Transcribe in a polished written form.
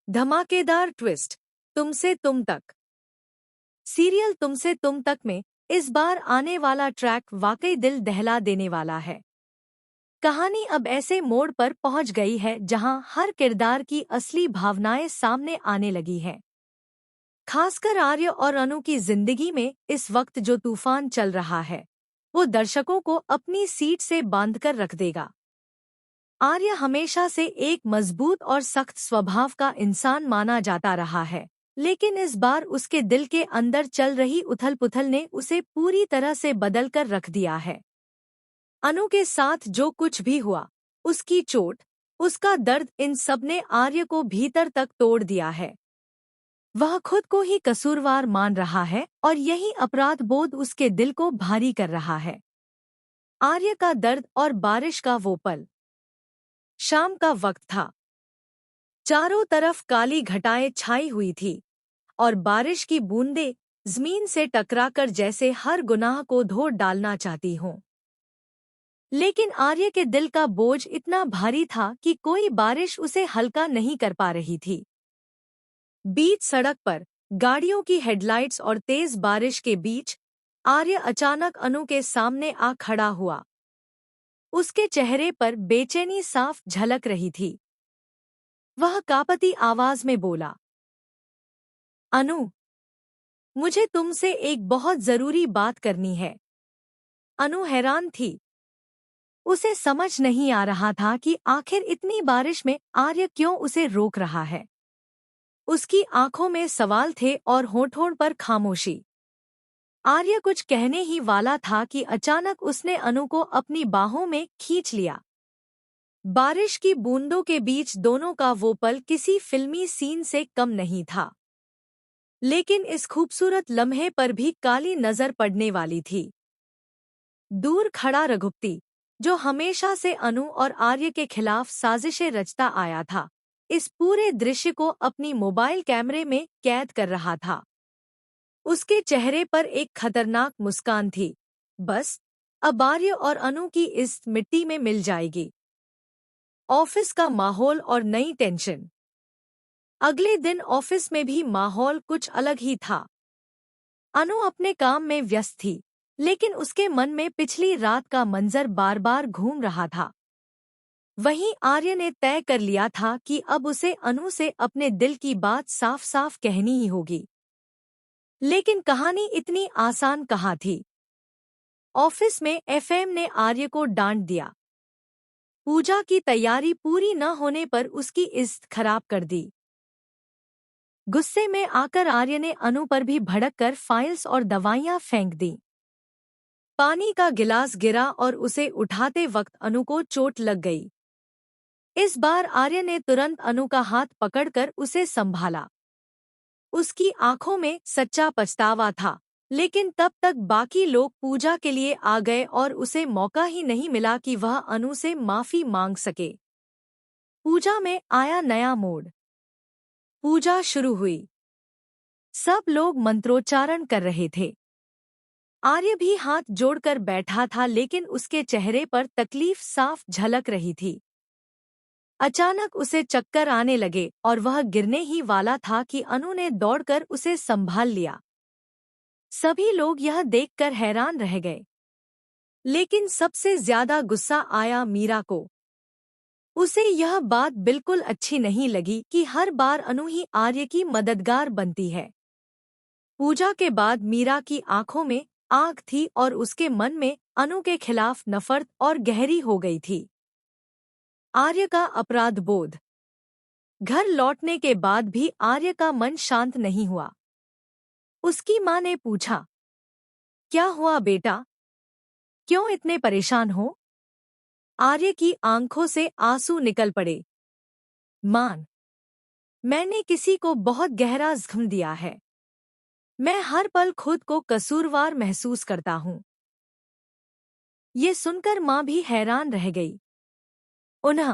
धमाकेदार ट्विस्ट, तुमसे तुम तक। सीरियल तुमसे तुम तक में इस बार आने वाला ट्रैक वाकई दिल दहला देने वाला है। कहानी अब ऐसे मोड़ पर पहुंच गई है जहां हर किरदार की असली भावनाएं सामने आने लगी हैं। खासकर आर्य और अनु की जिंदगी में इस वक्त जो तूफान चल रहा है, वो दर्शकों को अपनी सीट से बांधकर रख देगा। आर्य हमेशा से एक मजबूत और सख्त स्वभाव का इंसान माना जाता रहा है, लेकिन इस बार उसके दिल के अंदर चल रही उथल-पुथल ने उसे पूरी तरह से बदलकर रख दिया है। अनु के साथ जो कुछ भी हुआ, उसकी चोट, उसका दर्द, इन सब ने आर्य को भीतर तक तोड़ दिया है। वह खुद को ही कसूरवार मान रहा है और यही अपराध बोध उसके दिल को भारी कर रहा है। आर्य का दर्द और बारिश का वो पल। शाम का वक्त था। चारों तरफ काली घटाएं छाई हुई थी और बारिश की बूंदें जमीन से टकराकर जैसे हर गुनाह को धो डालना चाहती हों। लेकिन आर्य के दिल का बोझ इतना भारी था कि कोई बारिश उसे हल्का नहीं कर पा रही थी। बीच सड़क पर गाड़ियों की हेडलाइट्स और तेज बारिश के बीच आर्य अचानक अनु के सामने आ खड़ा हुआ। उसके चेहरे पर बेचैनी साफ झलक रही थी। वह कांपती आवाज में बोला, अनु, मुझे तुमसे एक बहुत जरूरी बात करनी है। अनु हैरान थी। उसे समझ नहीं आ रहा था कि आखिर इतनी बारिश में आर्य क्यों उसे रोक रहा है। उसकी आंखों में सवाल थे और होठों पर खामोशी। आर्य कुछ कहने ही वाला था कि अचानक उसने अनु को अपनी बाहों में खींच लिया। बारिश की बूंदों के बीच दोनों का वो पल किसी फिल्मी सीन से कम नहीं था। लेकिन इस खूबसूरत लम्हे पर भी काली नजर पड़ने वाली थी। दूर खड़ा रघुपति, जो हमेशा से अनु और आर्य के खिलाफ साजिशें रचता आया था, इस पूरे दृश्य को अपनी मोबाइल कैमरे में कैद कर रहा था। उसके चेहरे पर एक खतरनाक मुस्कान थी। बस, अब आर्य और अनु की इस मिट्टी में मिल जाएगी। ऑफिस का माहौल और नई टेंशन। अगले दिन ऑफिस में भी माहौल कुछ अलग ही था। अनु अपने काम में व्यस्त थी, लेकिन उसके मन में पिछली रात का मंजर बार-बार घूम रहा था। वहीं आर्य ने तय कर लिया था कि अब उसे अनु से अपने दिल की बात साफ-साफ कहनी ही होगी। लेकिन कहानी इतनी आसान कहाँ थी। ऑफिस में एफएम ने आर्य को डांट दिया। पूजा की तैयारी पूरी न होने पर उसकी इज्जत खराब कर दी। गुस्से में आकर आर्य ने अनु पर भी भड़ककर फाइल्स और दवाइयां फेंक दी। पानी का गिलास गिरा और उसे उठाते वक्त अनु को चोट लग गई। इस बार आर्य ने तुरंत अनु का हाथ पकड़कर उसे संभाला। उसकी आंखों में सच्चा पछतावा था, लेकिन तब तक बाकी लोग पूजा के लिए आ गए और उसे मौका ही नहीं मिला कि वह अनु से माफी मांग सके। पूजा में आया नया मोड़। पूजा शुरू हुई। सब लोग मंत्रोच्चारण कर रहे थे। आर्य भी हाथ जोड़कर बैठा था, लेकिन उसके चेहरे पर तकलीफ साफ झलक रही थी। अचानक उसे चक्कर आने लगे और वह गिरने ही वाला था कि अनु ने दौड़कर उसे संभाल लिया। सभी लोग यह देखकर हैरान रह गए। लेकिन सबसे ज्यादा गुस्सा आया मीरा को। उसे यह बात बिल्कुल अच्छी नहीं लगी कि हर बार अनु ही आर्य की मददगार बनती है। पूजा के बाद मीरा की आंखों में आग थी और उसके मन में अनु के खिलाफ नफरत और गहरी हो गई थी। आर्य का अपराध बोध। घर लौटने के बाद भी आर्य का मन शांत नहीं हुआ। उसकी माँ ने पूछा, क्या हुआ बेटा? क्यों इतने परेशान हो? आर्य की आंखों से आंसू निकल पड़े। मां, मैंने किसी को बहुत गहरा जख्म दिया है। मैं हर पल खुद को कसूरवार महसूस करता हूँ। ये सुनकर माँ भी हैरान रह गई। उन्हें